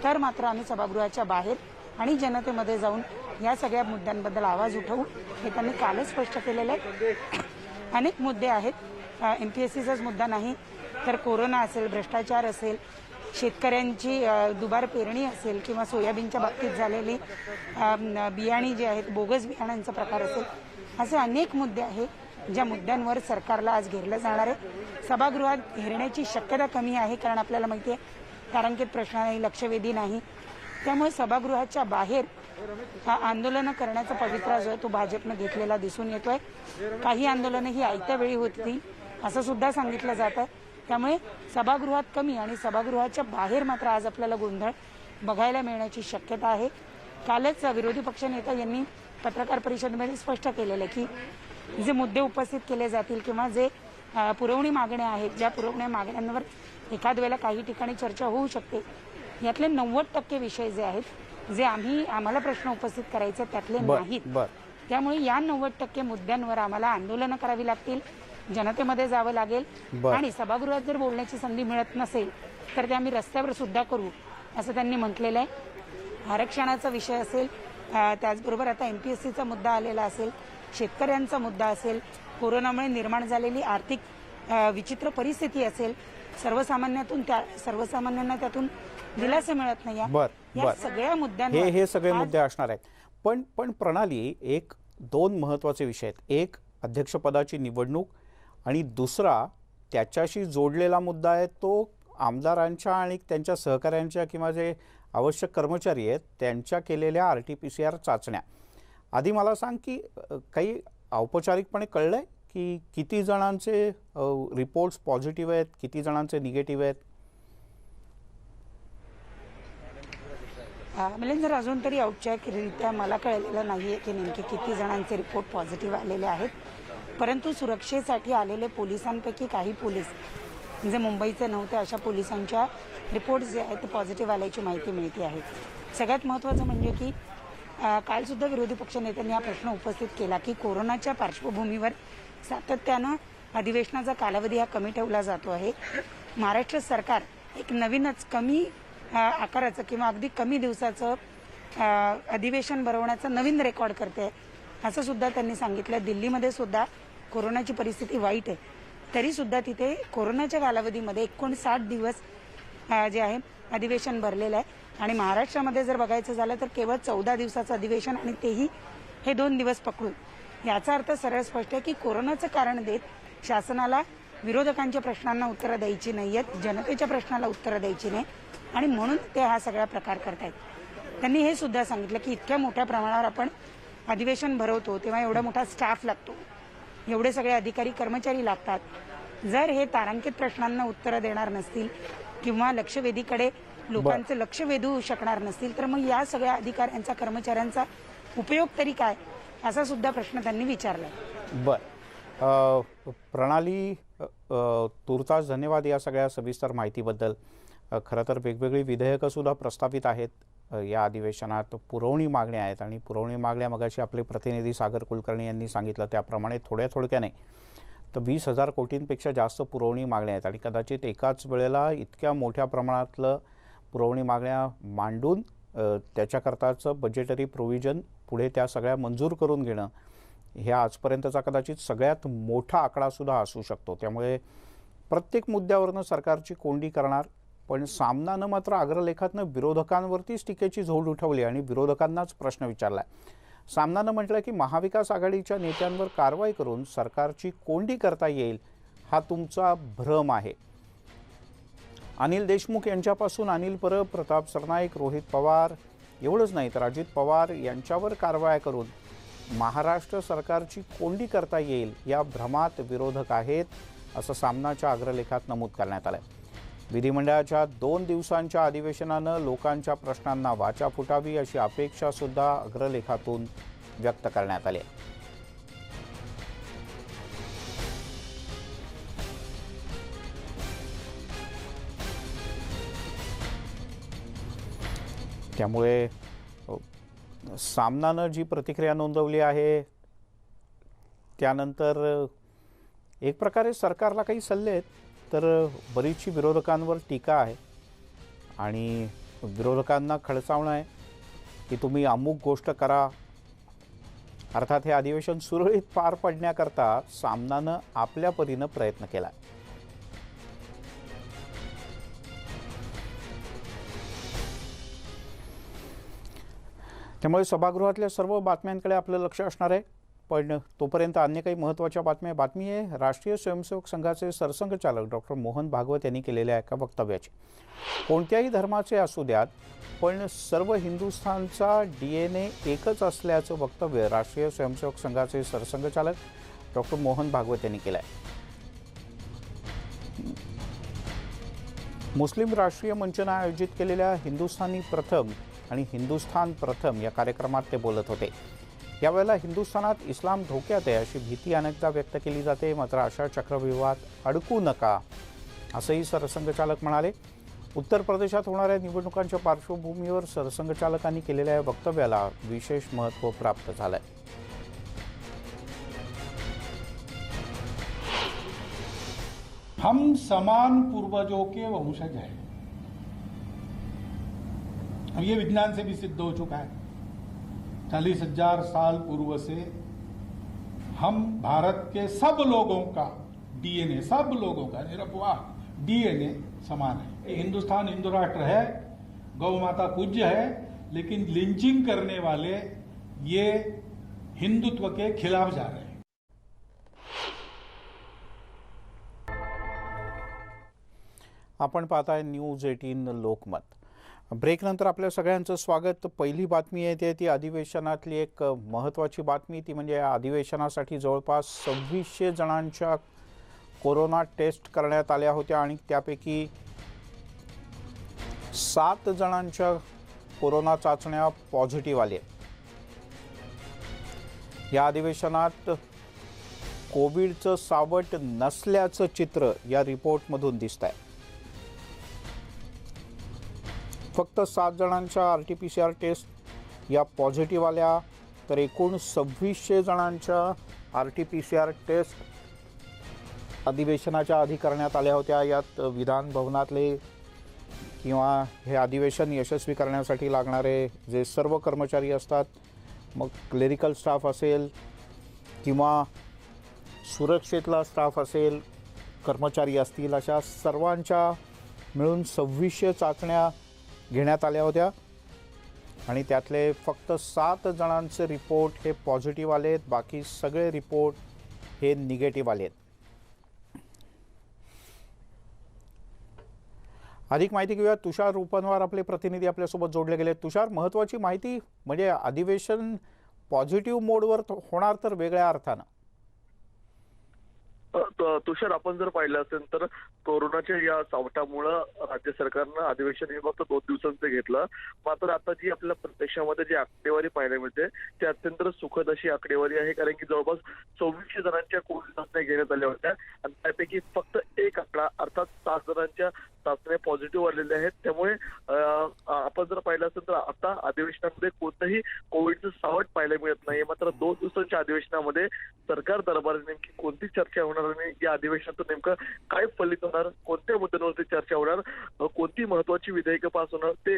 तर मात्र आम्ही सभागृहाच्या बाहेर आणि जनतेमध्ये जाऊन या सगळ्या मुद्द्यांबद्दल आवाज उठवू, हे त्यांनी कालच स्पष्ट केलेलं आहे. अनेक मुद्दे आहेत, एमपीएससीचाच मुद्दा नाही तर कोरोना असेल, भ्रष्टाचार असेल, शेतकऱ्यांची दुबार पेरणी असेल, किंवा सोयाबीनच्या बाबतीत झालेली बियाणी जी आहेत, बोगस बियाण्यांचा प्रकार असेल, असे अनेक मुद्दे आहेत ज्या मुद्द्यांवर सरकारला आज घेरलं जाणार आहे. सभागृहात घेरण्याची शक्यता कमी आहे, कारण आपल्याला माहिती आहे तारांकित प्रश्न नाही, लक्षवेधी नाही. त्यामुळे सभागृहाच्या बाहेर आंदोलनं करण्याचा पवित्रा जो आहे तो भाजपनं घेतलेला दिसून येतोय. काही आंदोलनं ही आयत्या वेळी होती असं सुद्धा सांगितलं जातं. त्यामुळे सभागृहात कमी आणि सभागृहाच्या बाहेर मात्र आज आपल्याला गोंधळ बघायला मिळण्याची शक्यता आहे. कालच विरोधी पक्षनेता यांनी पत्रकार परिषदेमध्ये स्पष्ट केलेलं आहे की जे मुद्दे उपस्थित केले जातील किंवा जे पुरवणी मागण्या आहेत, ज्या पुरवणी मागण्यांवर एखाद वेळेला काही ठिकाणी चर्चा होऊ शकते, यातले 90% विषय जे आहेत, जे आम्हाला प्रश्न उपस्थित करायचे त्यातले नाहीत. त्यामुळे या 90% मुद्द्यांवर आम्हाला आंदोलनं करावी लागतील, जनतेमध्ये जावं लागेल, आणि सभागृहात जर बोलण्याची संधी मिळत नसेल तर ते आम्ही रस्त्यावर सुद्धा करू असं त्यांनी म्हटलेलं आहे. आरक्षणाचा विषय असेल, त्याचबरोबर आता एमपीएससीचा मुद्दा आलेला असेल, शेतकऱ्यांचा मुद्दा असेल, कोरोनामुळे निर्माण झालेली आर्थिक विचित्र परिस्थिती असेल, सर्वसामान्यांना त्यातून दिलासा मिळत नाही, या सगळ्या मुद्द्यांवर हे सगळे मुद्दे असणार आहेत. पण प्रणाली, 1-2 महत्त्वाचे विषय आहेत. एक अध्यक्षपदाची निवडणूक, आणि दुसरा त्याच्याशी जोडलेला मुद्दा आहे तो आमदारांच्या आणि त्यांच्या सहकाऱ्यांच्या किंवा जे आवश्यक कर्मचारी आहेत त्यांच्या केलेल्या RT-PCR चाचण्या. आधी मला सांग की काही औपचारिकपणे कळलंय की किती जणांचे रिपोर्ट्स पॉझिटिव्ह आहेत, किती जणांचे निगेटिव्ह आहेत? मिलिंद, अजून तरी औपचारिकरित्या मला कळलेलं नाहीये की नेमके किती जणांचे रिपोर्ट पॉझिटिव्ह आलेले आहेत. परंतु सुरक्षेसाठी आलेले पोलिसांपैकी काही पोलीस म्हणजे मुंबईचे नव्हते अशा पोलिसांच्या रिपोर्ट्स जे आहेत ते पॉझिटिव्ह आल्याची माहिती मिळते आहे. सगळ्यात महत्त्वाचं म्हणजे की कालसुद्धा विरोधी पक्षनेत्यांनी हा प्रश्न उपस्थित केला की कोरोनाच्या पार्श्वभूमीवर सातत्यानं अधिवेशनाचा कालावधी हा कमी ठेवला जातो आहे. महाराष्ट्र सरकार एक नवीनच कमी आकाराचं किंवा अगदी कमी दिवसाचं अधिवेशन भरवण्याचा नवीन रेकॉर्ड करते असं सुद्धा त्यांनी सांगितलं. दिल्लीमध्ये सुद्धा कोरोनाची परिस्थिती वाईट आहे, तरी सुद्धा तिथे कोरोनाच्या कालावधीमध्ये 59 दिवस जे आहे अधिवेशन भरलेलं आहे आणि महाराष्ट्रामध्ये जर बघायचं झालं तर केवळ 14 दिवसाचं अधिवेशन आणि तेही हे 2 दिवस पकडून. याचा अर्थ सरळ स्पष्ट आहे की कोरोनाचं कारण देत शासनाला विरोधकांच्या प्रश्नांना उत्तरं द्यायची नाही आहेत, जनतेच्या प्रश्नाला उत्तरं द्यायची नाही आणि म्हणून ते हा सगळा प्रकार करतायत. त्यांनी हे सुद्धा सांगितलं की इतक्या मोठ्या प्रमाणावर आपण अधिवेशन भरवतो तेव्हा एवढा मोठा स्टाफ लागतो, एवढे सगळे अधिकारी कर्मचारी लागतात. जर हे तारांकित प्रश्नांना उत्तरं देणार नसतील किंवा लक्षवेधीकडे लोकांचं लक्ष वेधू शकणार नसतील तर मग या सगळ्या अधिकाऱ्यांचा कर्मचाऱ्यांचा उपयोग तरी काय असा सुद्धा प्रश्न त्यांनी विचारलाय. प्रणाली, तुर्तास धन्यवाद या सगळ्या सविस्तर माहितीबद्दल. खरं तर वेगवेगळी विधेयकं सुद्धा प्रस्तावित आहेत या अधिवेशनात. पुरवणी मागण्या आहेत आणि पुरवणी मागण्या मगाशी आपले प्रतिनिधी सागर कुलकर्णी यांनी सांगितलं त्याप्रमाणे थोड्याने तर 20,000 कोटींपेक्षा जास्त पुरवणी मागण्या आहेत आणि कदाचित एकाच वेळेला इतक्या मोठ्या प्रमाणातलं पुरवणी मागण्या मांडून त्याच्याकरताचं बजेटरी प्रोव्हिजन पुढे त्या सगळ्या मंजूर करून घेणं हे आजपर्यंतचा कदाचित सगळ्यात मोठा आकडासुद्धा असू शकतो. त्यामुळे प्रत्येक मुद्द्यावरनं सरकारची कोंडी करणार, पण सामनानं मात्र अग्रलेखातनं विरोधकांवरतीच टीकेची झोड उठवली आणि विरोधकांनाच प्रश्न विचारला. सामनानं म्हटलं की महाविकास आघाडीच्या नेत्यांवर कारवाई करून सरकारची कोंडी करता येईल हा तुमचा भ्रम आहे. अनिल देशमुख यांच्यापासून अनिल परब, प्रताप सरनाईक, रोहित पवार एवढंच नाही तर अजित पवार यांच्यावर कारवाया करून महाराष्ट्र सरकारची कोंडी करता येईल या भ्रमात विरोधक आहेत असं सामनाच्या अग्रलेखात नमूद करण्यात आलं. विधिमंडळाच्या 2 दिवसांच्या अधिवेशनानं लोकांच्या प्रश्नांना वाचा फुटावी अशी अपेक्षा सुद्धा अग्रलेखातून व्यक्त करण्यात आली. त्यामुळे सामनानं जी प्रतिक्रिया नोंदवली आहे त्यानंतर एक प्रकारे सरकारला काही सल्ले आहेत तर बरीचशी विरोधकांवर टीका आहे आणि विरोधकांना खडसावणं आहे की तुम्ही अमुक गोष्ट करा. अर्थात हे अधिवेशन सुरळीत पार पडण्याकरता सामनानं आपल्या परीनं प्रयत्न केला. त्यामुळे सभागृहातल्या सर्व बातम्यांकडे आपलं लक्ष असणार आहे. पण तोपर्यंत अन्य काही महत्त्वाच्या बातमी आहे राष्ट्रीय स्वयंसेवक संघाचे सरसंघचालक डॉक्टर मोहन भागवत यांनी केलेल्या एका वक्तव्याची. कोणत्याही धर्माचे असू द्यात पण सर्व हिंदुस्थानचा DNA एकच असल्याचं वक्तव्य राष्ट्रीय स्वयंसेवक संघाचे सरसंघचालक डॉक्टर मोहन भागवत यांनी केलं आहे. मुस्लिम राष्ट्रीय मंचनं आयोजित केलेल्या हिंदुस्थानी प्रथम आणि हिंदुस्थान प्रथम या कार्यक्रमात ते बोलत होते. यावेळेला हिंदुस्थानात इस्लाम धोक्यात आहे अशी भीती अनेकदा व्यक्त केली जाते, मात्र अशा चक्रव्यूहात अडकू नका असंही सरसंघचालक म्हणाले. उत्तर प्रदेशात होणाऱ्या निवडणुकांच्या पार्श्वभूमीवर सरसंघचालकांनी केलेल्या या वक्तव्याला विशेष महत्त्व प्राप्त झालंय. हम समान पूर्वजों के वंशज हैं. अब ये विज्ञान से भी सिद्ध हो चुका है. 40,000 साल पूर्व से हम भारत के सब लोगों का DNA, सब लोगों का निरपवाह DNA समान है. हिंदुस्तान हिंदू राष्ट्र है, गौ माता पूज्य है, लेकिन लिंचिंग करने वाले ये हिंदुत्व के खिलाफ जा रहे हैं. आपण पाहताय न्यूज 18 लोकमत. ब्रेकनंतर आपल्या सगळ्यांचं स्वागत. पहिली बातमी आहे ती अधिवेशनातली एक महत्त्वाची बातमी, ती म्हणजे या अधिवेशनासाठी जवळपास 2600 जणांच्या कोरोना टेस्ट करण्यात आल्या होत्या आणि त्यापैकी 7 जणांच्या कोरोना चाचण्या पॉझिटिव्ह आल्या. या अधिवेशनात कोविडचं सावट नसल्याचं चित्र या रिपोर्टमधून दिसत आहे. फक्त 7 जणांच्या RT-PCR टेस्ट या पॉझिटिव्ह आल्या, तर एकूण 2600 जणांच्या RT-PCR टेस्ट अधिवेशनाच्या आधी करण्यात आल्या होत्या. यात विधान भवनातले किंवा हे अधिवेशन यशस्वी करण्यासाठी लागणारे जे सर्व कर्मचारी असतात, मग क्लेरिकल स्टाफ असेल किंवा सुरक्षेतला स्टाफ असेल, कर्मचारी असतील, अशा सर्वांच्या मिळून 2600 चाचण्या घेण्यात आल्या होत्या आणि त्यातले फक्त 7 जणांचे रिपोर्ट हे पॉझिटिव्ह आलेत. बाकी सगळे रिपोर्ट हे निगेटिव्ह आलेत. अधिक माहिती घेऊया. तुषार रूपनवार आपले प्रतिनिधी आपल्यासोबत जोडले गेले. तुषार, महत्त्वाची माहिती म्हणजे अधिवेशन पॉझिटिव्ह मोडवर होणार तर वेगळ्या अर्थानं. तुषार, आपण जर पाहिलं असेल तर कोरोनाच्या या सावटामुळं राज्य सरकारनं अधिवेशन हे फक्त 2 दिवसांचं घेतलं. मात्र आता जी आपल्या प्रत्यक्षामध्ये जी आकडेवारी पाहायला मिळते ती अत्यंत सुखद अशी आकडेवारी आहे. कारण की जवळपास 2600 जणांच्या कोविड चाचण्या घेण्यात आल्या होत्या आणि त्यापैकी फक्त एक आकडा अर्थात 7 जणांच्या चाचण्या पॉझिटिव्ह आलेल्या आहेत. त्यामुळे आपण जर पाहिलं असेल तर आता अधिवेशनामध्ये कोणतंही कोविडचं सावट पाहायला मिळत नाही. मात्र 2 दिवसांच्या अधिवेशनामध्ये सरकार दरबारात नेमकी कोणती चर्चा होणार आणि या अधिवेशनातून नेमकं काय फलित होणार, कोणत्या मुद्द्यांवरती चर्चा होणार, कोणती महत्वाची विधेयकं पास होणार ते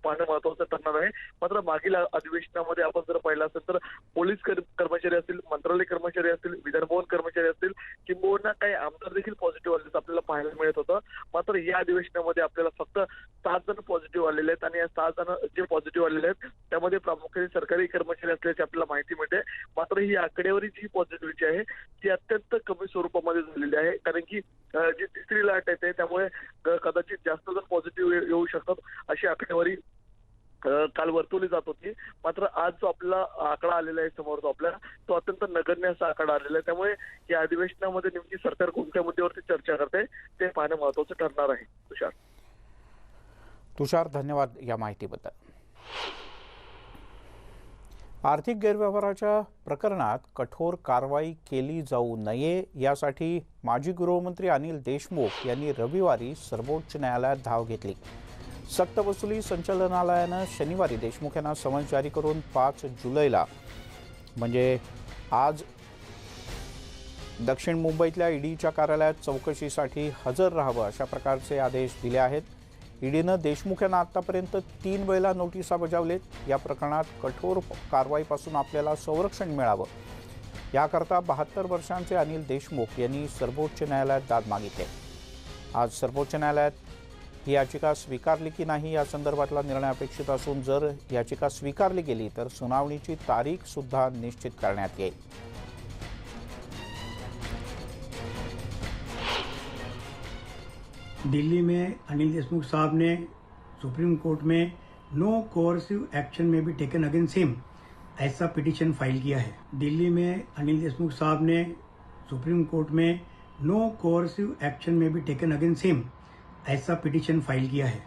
पाहणं महत्वाचं ठरणार आहे. मात्र मागील अधिवेशनामध्ये आपण जर पाहिलं असेल तर पोलीस कर्मचारी असतील, मंत्रालय कर्मचारी असतील, विधानभवन कर्मचारी असतील, किंबहुना काही आमदार देखील पॉझिटिव्ह आले आपल्याला पाहायला मिळत होतं. मात्र या अधिवेशनामध्ये आपल्याला फक्त 7 जण पॉझिटिव्ह आलेले आहेत आणि या 6 जण जे पॉझिटिव्ह आलेले आहेत त्यामध्ये प्रामुख्याने सरकारी कर्मचारी असल्याची आपल्याला माहिती मिळते. मात्र ही आकडेवारी जी पॉझिटिव्हिटी आहे ती अत्यंत कमी स्वरूपामध्ये झालेली आहे. कारण की जी तिसरी लाट येते त्यामुळे कदाचित जास्त जण पॉझिटिव्ह येऊ शकतात अशी आकडेवारी काल वर्तवली जात होती. मात्र आज जो आपला आकडा आलेला आहे समोर तो अत्यंत नगण्य असा आकडा आलेला आहे. त्यामुळे या अधिवेशनामध्ये नेमकी सरकार कोणत्या मुद्द्यावरती चर्चा करते ते पाहणं महत्वाचं ठरणार आहे. तुषार, धन्यवाद या माहितीबद्दल. आर्थिक गैरव्यवहाराच्या प्रकरणात कठोर कारवाई केली जाऊ नये यासाठी माजी गृहमंत्री अनिल देशमुख यांनी रविवारी सर्वोच्च न्यायालयात धाव घेतली. सक्तवसुली संचालनालयानं शनिवारी देशमुख यांना समन्स जारी करून 5 जुलैला म्हणजे आज दक्षिण मुंबईतल्या ईडीच्या कार्यालयात चौकशीसाठी हजर राहावं अशा प्रकारचे आदेश दिले आहेत. ईडीनं देशमुख यांना आतापर्यंत 3 वेळेला नोटिसा बजावलेत. या प्रकरणात कठोर कारवाईपासून आपल्याला संरक्षण मिळावं याकरता 72 वर्षांचे अनिल देशमुख यांनी सर्वोच्च न्यायालयात दाद मागितली. आज सर्वोच्च न्यायालयात ही याचिका स्वीकारली की नाही या संदर्भातला निर्णय अपेक्षित असून जर याचिका स्वीकारली गेली तर सुनावणीची तारीख सुद्धा निश्चित करण्यात येईल. दिल्ली में अनिल देशमुख साहब ने सुप्रीम कोर्ट में नो कोर्सिव एक्शन में भी टेकन अगेंस्ट हिम ऐसा पिटीशन फाइल किया है. दिल्ली में अनिल देशमुख साहब ने सुप्रीम कोर्ट में नो कोर्सिव एक्शन में भी टेकन अगेंस्ट हिम ऐसा पिटीशन फाइल किया है.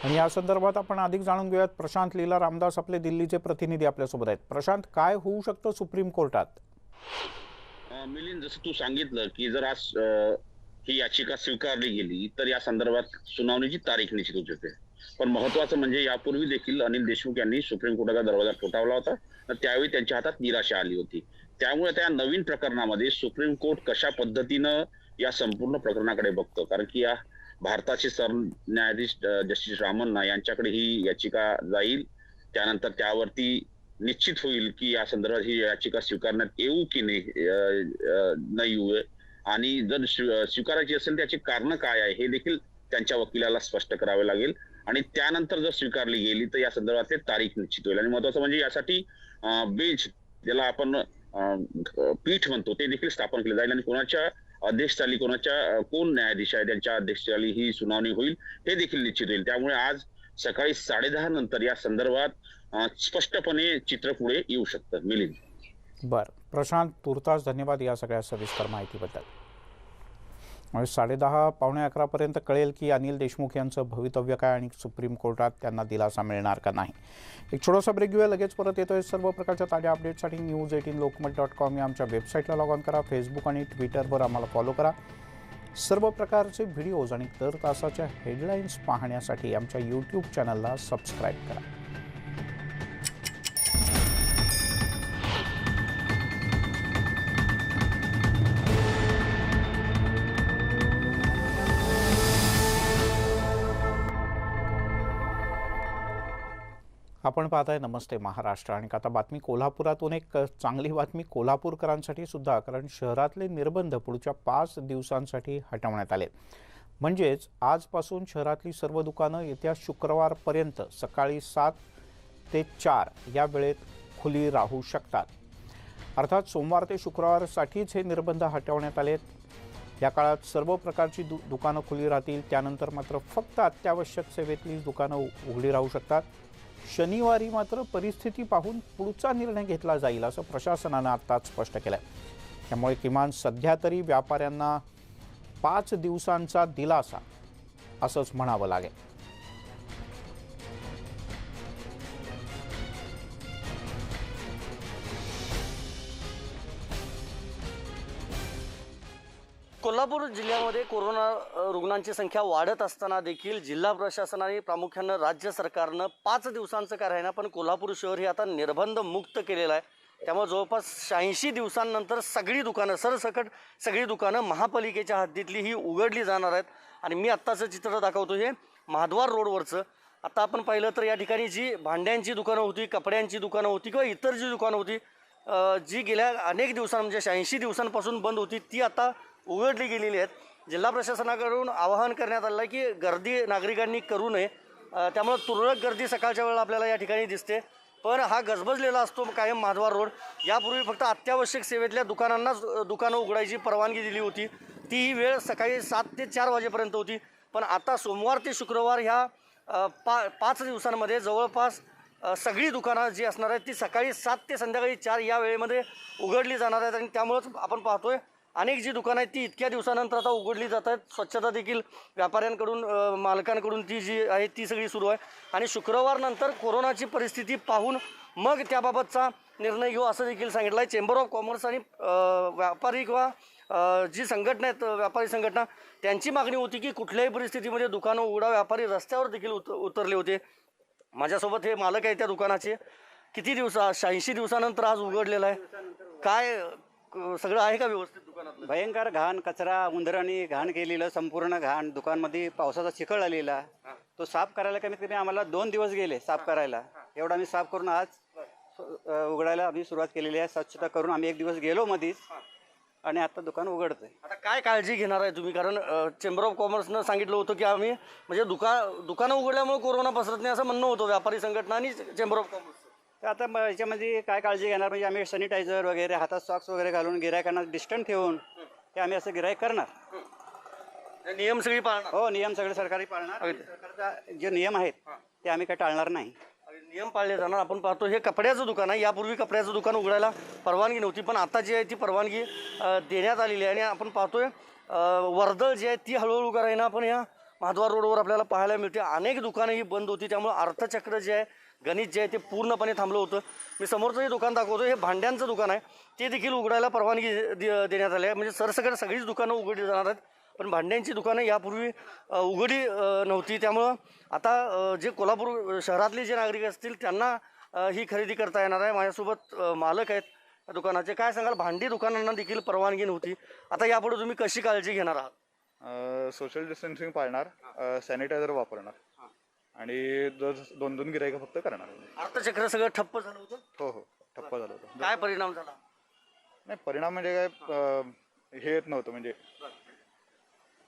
आणि या संदर्भात आपण अधिक जाणून घेऊयात. प्रशांत लीला रामदास आपले दिल्लीचे प्रतिनिधी आपल्यासोबत आहेत. प्रशांत, काय होऊ शकतं सुप्रीम कोर्टात? मिलिंद, जसं तू सांगितलं की जर आज ही याचिका स्वीकारली गेली तर या संदर्भात सुनावणीची तारीख निश्चित होऊ शकते. पण महत्वाचं म्हणजे यापूर्वी देखील अनिल देशमुख यांनी सुप्रीम कोर्टाचा दरवाजा ठोठावला होता. त्यावेळी त्यांच्या हातात निराशा आली होती. त्यामुळे त्या नवीन प्रकरणामध्ये सुप्रीम कोर्ट कशा पद्धतीनं या संपूर्ण प्रकरणाकडे बघतं, कारण की या भारताचे सरन्यायाधीश जस्टिस रामन्ना यांच्याकडे ही याचिका जाईल. त्यानंतर त्यावरती निश्चित होईल की या संदर्भात ही याचिका स्वीकारण्यात येऊ की नाही येऊ, आणि जर स्वीकारायची असेल त्याची कारण काय आहे हे देखील त्यांच्या वकिलाला स्पष्ट करावे लागेल. आणि त्यानंतर जर स्वीकारली गेली तर या संदर्भातली तारीख निश्चित होईल. आणि महत्वाचं म्हणजे यासाठी बेंच, ज्याला आपण पीठ म्हणतो, ते देखील स्थापन केले जाईल. आणि कोणाच्या अध्यक्षस्थानी कोण न्यायाधीश आहे त्यांच्या अध्यक्षस्थानी ही सुनावणी होईल हे देखील निश्चित होईल. त्यामुळे आज सकाळी 10:30 नंतर या संदर्भात स्पष्टपणे चित्र पुढे येऊ शकतं. मिलिंद. बरं प्रशांत, तुर्तास धन्यवाद या सगळ्या सविस्तर माहितीबद्दल. म्हणजे 10:30 पावणे 11पर्यंत कळेल की अनिल देशमुख यांचं भवितव्य काय आणि सुप्रीम कोर्टात त्यांना दिलासा मिळणार का नाही. एक छोटासा ब्रेक घेऊया, लगेच परत येतोय. सर्व प्रकारच्या ताज्या अपडेटसाठी news18lokmat.com या आमच्या वेबसाईटला लॉग ऑन करा. फेसबुक आणि ट्विटरवर आम्हाला फॉलो करा. सर्व प्रकारचे व्हिडिओज आणि दर तासाच्या हेडलाईन्स पाहण्यासाठी आमच्या यूट्यूब चॅनलला सबस्क्राईब करा. आपण पाहताय नमस्ते महाराष्ट्र. आणि आता बातमी कोल्हापुरातून, एक चांगली बातमी कोल्हापूरकरांसाठी सुद्धा, कारण शहरातले निर्बंध पुढच्या 5 दिवसांसाठी हटवण्यात आले. म्हणजेच आजपासून शहरातली सर्व दुकानं येत्या शुक्रवारपर्यंत सकाळी 7 ते 4 या वेळेत खुली राहू शकतात. अर्थात सोमवार ते शुक्रवारसाठीच हे निर्बंध हटवण्यात आलेत. या काळात सर्व प्रकारची दुकानं खुली राहतील. त्यानंतर मात्र फक्त अत्यावश्यक सेवेतली दुकानं उघडी राहू शकतात. शनिवारी मात्र परिस्थिती पाहून पुढचा निर्णय घेतला जाईल असं प्रशासनानं आत्ताच स्पष्ट केलंय. त्यामुळे किमान सध्या तरी व्यापाऱ्यांना 5 दिवसांचा दिलासा असंच म्हणावं लागेल. कोल्हापूर जिल्ह्यामध्ये कोरोना रुग्णांची संख्या वाढत असताना देखील जिल्हा प्रशासनाने, प्रामुख्यानं राज्य सरकारनं 5 दिवसांचं काय राहिना, पण कोल्हापूर शहर हे आता निर्बंध मुक्त केलेलं आहे. त्यामुळे जवळपास 86 दिवसांनंतर सगळी दुकानं, सरसकट सगळी दुकानं महापालिकेच्या हद्दीतली ही उघडली जाणार आहेत. आणि मी आत्ताचं चित्र दाखवतो हे महाद्वार रोडवरचं. आता आपण पाहिलं तर या ठिकाणी जी भांड्यांची दुकानं होती, कपड्यांची दुकानं होती किंवा इतर जी दुकानं होती, जी गेल्या अनेक दिवसां म्हणजे 86 दिवसांपासून बंद होती, ती आता उघडली गेलेली आहेत. जिल्हा प्रशासनाकडून आवाहन करण्यात आलं आहे की गर्दी नागरिकांनी करू नये. त्यामुळे तुरळक गर्दी सकाळच्या वेळेला आपल्याला या ठिकाणी दिसते. पण हा गजबजलेला असतो कायम महाद्वार रोड. यापूर्वी फक्त अत्यावश्यक सेवेतल्या दुकानांनाच दुकानं उघडायची परवानगी दिली होती. ती वेळ सकाळी 7 ते 4 वाजेपर्यंत होती. पण आता सोमवार ते शुक्रवार ह्या 5 दिवसांमध्ये जवळपास सगळी दुकानं जी असणार आहेत ती सकाळी 7 ते संध्याकाळी 4 या वेळेमध्ये उघडली जाणार आहेत. आणि त्यामुळंच आपण पाहतोय अनेक जी दुकानं आहेत ती इतक्या दिवसानंतर आता उघडली जात आहेत. स्वच्छता देखील व्यापाऱ्यांकडून, मालकांकडून ती जी आहे ती सगळी सुरू आहे. आणि शुक्रवारनंतर कोरोनाची परिस्थिती पाहून मग त्याबाबतचा निर्णय घेऊ असं देखील सांगितलं आहे. चेंबर ऑफ कॉमर्स आणि व्यापारी किंवा जी संघटना आहेत, व्यापारी संघटना, त्यांची मागणी होती की कुठल्याही परिस्थितीमध्ये दुकानं उघडा. व्यापारी रस्त्यावर देखील उतरले होते. माझ्यासोबत हे मालक आहे त्या दुकानाचे. किती दिवस, 86 दिवसानंतर आज उघडलेलं आहे. काय सगळं आहे का व्यवस्थित दुकानात? भयंकर घाण, कचरा, उंदरांनी घाण केलेलं, संपूर्ण घाण. दुकानमध्ये पावसाचा चिखल आलेला, तो साफ करायला कमीत कमी आम्हाला 2 दिवस गेले साफ करायला. एवढा आम्ही साफ करून आज उघडायला आम्ही सुरुवात केलेली आहे. स्वच्छता करून आम्ही 1 दिवस गेलो मधीच आणि आता दुकान उघडतंय. आता काय काळजी घेणार आहे तुम्ही? कारण चेंबर ऑफ कॉमर्सनं सांगितलं होतं की आम्ही म्हणजे दुकानं उघडल्यामुळे कोरोना पसरत नाही असं म्हणणं होतं व्यापारी संघटना आणि चेंबर ऑफ कॉमर्स. तर आता याच्यामध्ये काय काळजी घेणार म्हणजे आम्ही सॅनिटायझर वगैरे, हातात सॉक्स वगैरे घालून, गिरायकांना डिस्टन्स ठेवून ते आम्ही असं गिरायक करणार. नियम सगळी पाळणार? हो, नियम सगळे सरकारी पाळणार. सरकारचा जे नियम आहेत ते आम्ही काही टाळणार नाही. नियम पाळले जाणार. आपण पाहतो हे कपड्याचं दुकान आहे. यापूर्वी कपड्याचं दुकान उघडायला परवानगी नव्हती, पण आता जी आहे ती परवानगी देण्यात आलेली आहे. आणि आपण पाहतोय वर्दळ जी आहे ती हळूहळू का राहीना पण या महाद्वार रोडवर आपल्याला पाहायला मिळते. अनेक दुकानं ही बंद होती. त्यामुळे अर्थचक्र जे आहे, गणित जे आहे ते पूर्णपणे थांबलं होतं. मी समोरचं जे दुकान दाखवतो हे भांड्यांचं दुकान आहे. ते देखील उघडायला परवानगी देण्यात आली आहे. म्हणजे सरसकट सगळीच दुकानं उघडली जाणार आहेत. पण भांड्यांची दुकानं यापूर्वी उघडी नव्हती. त्यामुळं आता जे कोल्हापूर शहरातले जे नागरिक असतील त्यांना ही खरेदी करता येणार आहे. माझ्यासोबत मालक आहेत दुकानाचे. काय सांगाल, भांडी दुकानांना देखील परवानगी नव्हती, आता यापुढे तुम्ही कशी काळजी घेणार आहात? सोशल डिस्टन्सिंग पाळणार, सॅनिटायझर वापरणार आणि 2 गिरायक फक्त करणार. अर्थचक्र सगळं ठप्प झालं होतं? हो हो, ठप्प झालं होतं. काय परिणाम झाला? नाही, परिणाम म्हणजे काय, हे येत नव्हतं, म्हणजे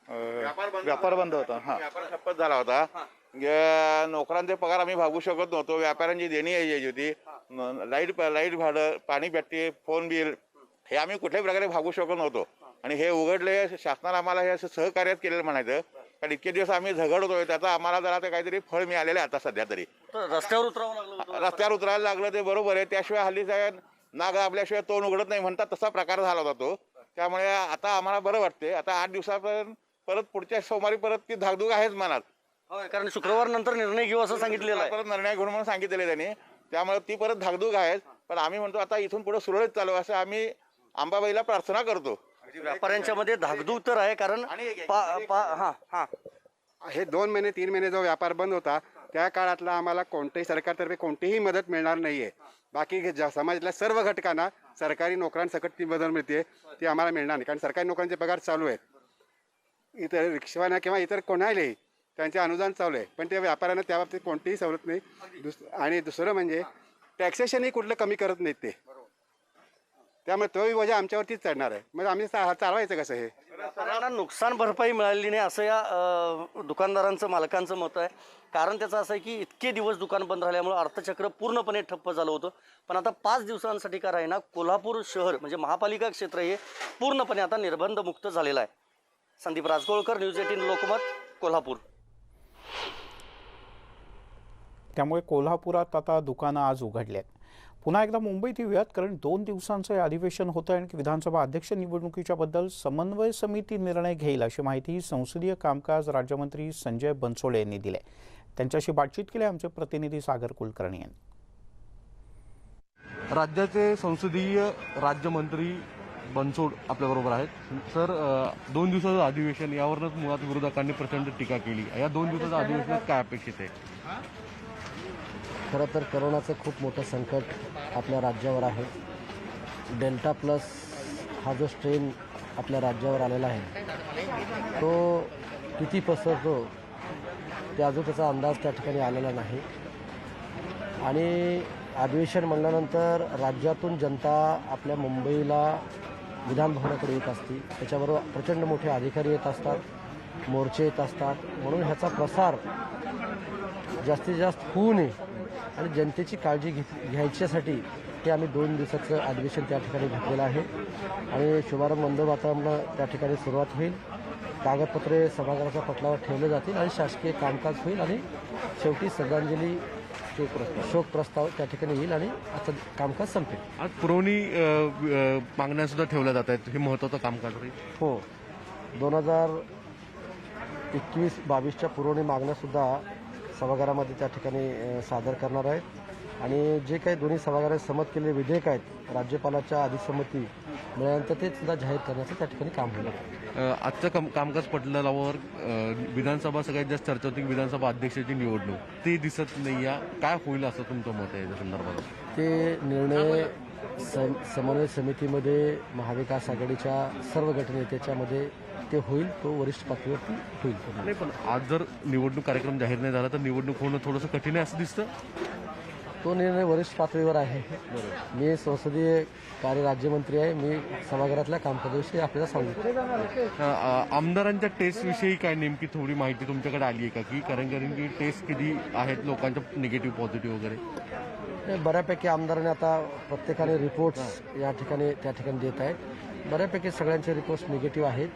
व्यापार बंद होता. हा, व्यापार ठप्पच झाला होता. नोकरांचे पगार आम्ही भागू शकत नव्हतो. व्यापाऱ्यांची देणी यायची होती. लाईट भाडं, पाणी बॅटरी, फोन बिल हे आम्ही कुठल्याही प्रकारे भागू शकत नव्हतो. आणि हे उघडले, शासनाला आम्हाला हे असं सहकार्य केलेलं म्हणायचं. कारण इतके दिवस आम्ही झगडतोय, त्याचा आम्हाला जरा ते काहीतरी फळ मिळालेलं आहे आता सध्या तरी. रस्त्यावर उतरावं लागलं? रस्त्यावर उतरायला लागलं ते बरोबर आहे. त्याशिवाय हल्ली नाग आपल्याशिवाय तोंड उघडत नाही म्हणतात, तसा प्रकार झाला होता तो. त्यामुळे आता आम्हाला बरं वाटते. आता 8 दिवसापर्यंत परत पुढच्या सोमवारी परत ती धाकधूक आहेच मनात. होय, कारण शुक्रवार नंतर निर्णय घेऊ असं सांगितलेलं आहे. परत निर्णय घेऊन म्हणून सांगितलेले त्यांनी, त्यामुळे ती परत धाकधूक आहेच. पण आम्ही म्हणतो आता इथून पुढे सुरळीत चालू असं आम्ही अंबाबाईला प्रार्थना करतो. व्यापाऱ्यांच्या मध्ये धाकधूक तर आहे, कारण हे 2 महिने 3 महिने जो व्यापार बंद होता त्या काळातला आम्हाला कोणत्याही सरकारतर्फे कोणतीही मदत मिळणार नाहीये. बाकी समाजातल्या सर्व घटकांना सरकारी नोकऱ्यांसकट ती मदत मिळते, ती आम्हाला मिळणार नाही. कारण सरकारी नोकऱ्यांचे पगार चालू आहेत. इतर रिक्षावाल्या किंवा इतर कोणालाही त्यांचे अनुदान चालू आहे, पण त्या व्यापाऱ्यांना त्याबाबतीत कोणतीही सवलत नाही. आणि दुसरं म्हणजे टॅक्सेशनही कुठलं कमी करत नाहीत ते, त्यामुळे तोही वजा आमच्यावरतीच चढणार आहे. मग आम्ही चालवायचं कसं? हे व्यापाऱ्यांना नुकसान भरपाई मिळालेली नाही असं या दुकानदारांचं मालकांचं मत आहे. कारण त्याचं असं आहे की इतके दिवस दुकान बंद राहिल्यामुळे अर्थचक्र पूर्णपणे ठप्प झालं होतं. पण आता 5 दिवसांसाठी का राहीना कोल्हापूर शहर म्हणजे महापालिका क्षेत्र हे पूर्णपणे आता निर्बंधमुक्त झालेलं आहे. संदीप राजकोळकर, न्यूज 18 लोकमत, कोल्हापूर. त्यामुळे कोल्हापुरात आता दुकानं आज उघडली आहेत. पुन्हा एकदा मुंबईत येऊयात, कारण 2 दिवसांचं हे अधिवेशन होतं आणि विधानसभा अध्यक्ष निवडणुकीच्या बद्दल समन्वय समिती निर्णय घेईल अशी माहिती संसदीय कामकाज राज्यमंत्री संजय बनसोडे यांनी दिली. त्यांच्याशी बातचीत केली आमचे प्रतिनिधी सागर कुलकर्णी यांनी. राज्याचे संसदीय राज्यमंत्री बनसोड आपल्याबरोबर आहेत. सर, 2 दिवसाचं अधिवेशन यावरच मुळात विरोधकांनी प्रचंड टीका केली. या 2 दिवसाचं अधिवेशनात काय अपेक्षित आहे? खरं तर करोनाचं खूप मोठं संकट आपल्या राज्यावर आहे. डेल्टा प्लस हा जो स्ट्रेन आपल्या राज्यावर आलेला आहे तो किती पसरतो ते अजून त्याचा अंदाज त्या ठिकाणी आलेला नाही. आणि अधिवेशन म्हणल्यानंतर राज्यातून जनता आपल्या मुंबईला विधानभवनाकडे येत असते, त्याच्याबरोबर प्रचंड मोठे अधिकारी येत असतात, मोर्चे येत असतात. म्हणून ह्याचा प्रसार जास्तीत जास्त होऊ नये आणि जनतेची काळजी घ्यायच्यासाठी ते आम्ही 2 दिवसाचं अधिवेशन त्या ठिकाणी घेतलेलं आहे. आणि शुभारंभ वंदे मातरमनं त्या ठिकाणी सुरुवात होईल, कागदपत्रे सभागृहाच्या पटलावर ठेवले जातील आणि शासकीय कामकाज होईल आणि शेवटी श्रद्धांजली शोक प्रस्ताव त्या ठिकाणी येईल आणि आजचं कामकाज संपेल. आज पुरवणी मागण्यासुद्धा ठेवल्या जात आहेत, हे महत्त्वाचं कामकाज राहील. हो, 2021-22च्या पुरवणी मागण्यासुद्धा सभागृहामध्ये त्या ठिकाणी सादर करणार आहेत. आणि जे काही दोन्ही सभागृहात संमत केलेले विधेयक आहेत, राज्यपालाच्या अधिसंमती मिळाल्यानंतर ते सुद्धा जाहीर करण्याचं त्या ठिकाणी काम होईल. आजचं कामकाज पटलावर विधानसभा सगळ्यात जास्त चर्चा होती, विधानसभा अध्यक्षाची निवडणूक ते दिसत नाही. काय होईल असं तुमचं मत आहे या संदर्भात? ते निर्णय समन्वय समितीमध्ये महाविकास आघाडीच्या सर्व गटनेत्याच्यामध्ये ते होईल, तो वरिष्ठ पातळीवरती होईल. नाही, पण आज जर निवडणूक कार्यक्रम जाहीर नाही झाला तर निवडणूक होणं थोडंसं कठीण आहे असं दिसतं. तो निर्णय वरिष्ठ पातळीवर आहे. मी संसदीय कार्य राज्यमंत्री आहे, मी सभागृहातल्या कामकाजाविषयी आपल्याला सांगू. आमदारांच्या टेस्टविषयी काय नेमकी थोडी माहिती तुमच्याकडे आली आहे का? की कारण की टेस्ट किती आहेत लोकांच्या, निगेटिव्ह पॉझिटिव्ह वगैरे? बऱ्यापैकी आमदारांनी आता प्रत्येकाने रिपोर्ट्स या ठिकाणी त्या ठिकाणी देत आहेत. बऱ्यापैकी सगळ्यांचे रिपोर्ट्स निगेटिव्ह आहेत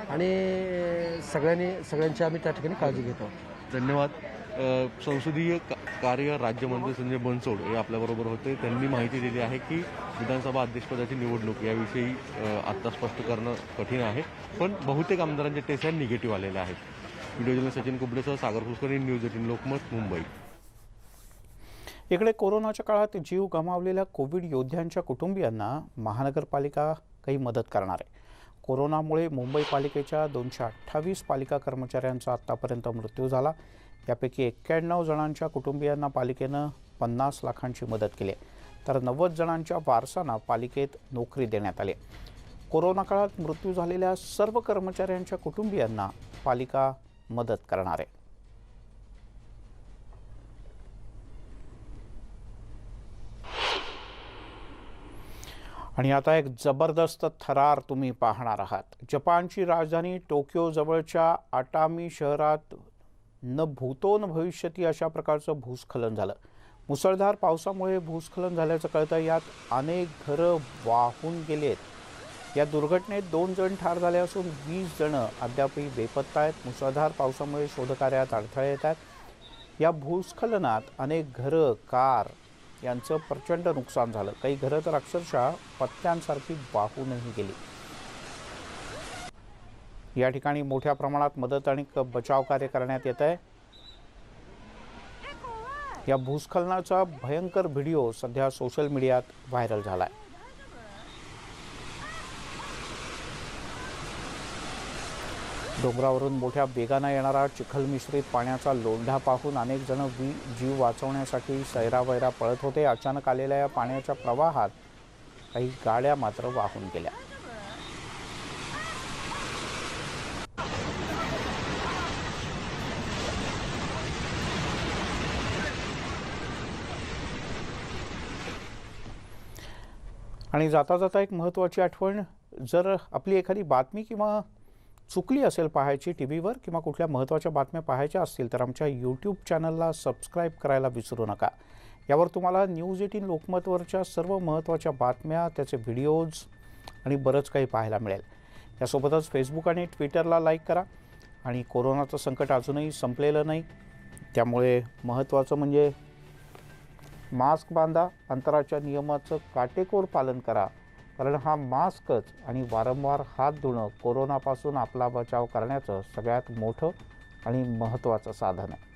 आणि सगळ्यांची आम्ही त्या ठिकाणी काळजी घेतो. धन्यवाद. संसदीय कार्य राज्यमंत्री संजय बनसोड हे आपल्याबरोबर होते. त्यांनी माहिती दिली आहे की विधानसभा अध्यक्षपदाची निवडणूक याविषयी आत्ता स्पष्ट करणं कठीण आहे, पण बहुतेक आमदारांचे टेस्ट निगेटिव्ह आलेले आहेत. व्हिडिओ जर्नलिस्ट सचिन कुबडेसह सागर कुलकर्णी, न्यूज 18 लोकमत, मुंबई. इकडे कोरोनाच्या काळात जीव गमावलेल्या कोविड योद्ध्यांच्या कुटुंबियांना महानगरपालिका काही मदत करणार आहे. कोरोनामुळे मुंबई पालिकेच्या 228 पालिका कर्मचाऱ्यांचा आत्तापर्यंत मृत्यू झाला. यापैकी 91 जणांच्या कुटुंबियांना पालिकेनं 50 लाखांची मदत केली आहे, तर 90 जणांच्या वारसांना पालिकेत नोकरी देण्यात आली. कोरोना काळात मृत्यू झालेल्या सर्व कर्मचाऱ्यांच्या कुटुंबियांना पालिका मदत करणार आहे. आणि आता एक जबरदस्त थरार तुम्ही पाहणार आहात. जपानची राजधानी टोकियो जवळच्या आटामी शहरात न भूतो न भविष्यती अशा प्रकारचं भूस्खलन झालं. मुसळधार पावसामुळे भूस्खलन झाल्याचं कळतं. यात अनेक घरं वाहून गेलेत. या दुर्घटनेत 2 जण ठार झाले असून 20 जण अद्यापही बेपत्ता आहेत. मुसळधार पावसामुळे शोधकार्यात अडथळे येत आहेत. या भूस्खलनात अनेक घरं, कार यांचं प्रचंड नुकसान झालं. काही घरं तर अक्षरशः पत्त्यांसारखी वाहूनही गेली. या ठिकाणी मोठ्या प्रमाणात मदत आणि बचाव कार्य करण्यात येत आहे। या भूस्खलनाचा भयंकर व्हिडिओ सध्या सोशल मीडियात व्हायरल झालाय। डोंगरावरून मोठ्या वेगाने येणारा चिखल मिश्रित पाण्याचा लोंढा पाहून अनेक जण जीव वाचवण्यासाठी सैरावैरा पळत होते। अचानक आलेल्या या पाण्याच्या प्रवाहात काही गाड्या मात्र वाहून गेल्या। आणि जाता जाता एक महत्त्वाची आठवण, जर आपली एखादी बातमी किंवा चुकली असेल पाहायची टीव्हीवर किंवा कुठल्या महत्त्वाच्या बातम्या पाहायच्या असतील तर आमच्या यूट्यूब चॅनलला सबस्क्राईब करायला विसरू नका। यावर तुम्हाला न्यूज 18 लोकमतवरच्या सर्व महत्त्वाच्या बातम्या, त्याचे व्हिडिओज आणि बरंच काही पाहायला मिळेल। यासोबतच फेसबुक आणि ट्विटरला लाईक करा। आणि कोरोनाचं संकट अजूनही संपलेलं नाही, त्यामुळे महत्त्वाचं म्हणजे मास्क बांधा, अंतराच्या नियमाचं काटेकोर पालन करा, कारण हा मास्कच आणि वारंवार हात धुणं कोरोनापासून आपला बचाव करण्याचं सगळ्यात मोठं आणि महत्त्वाचं साधन आहे।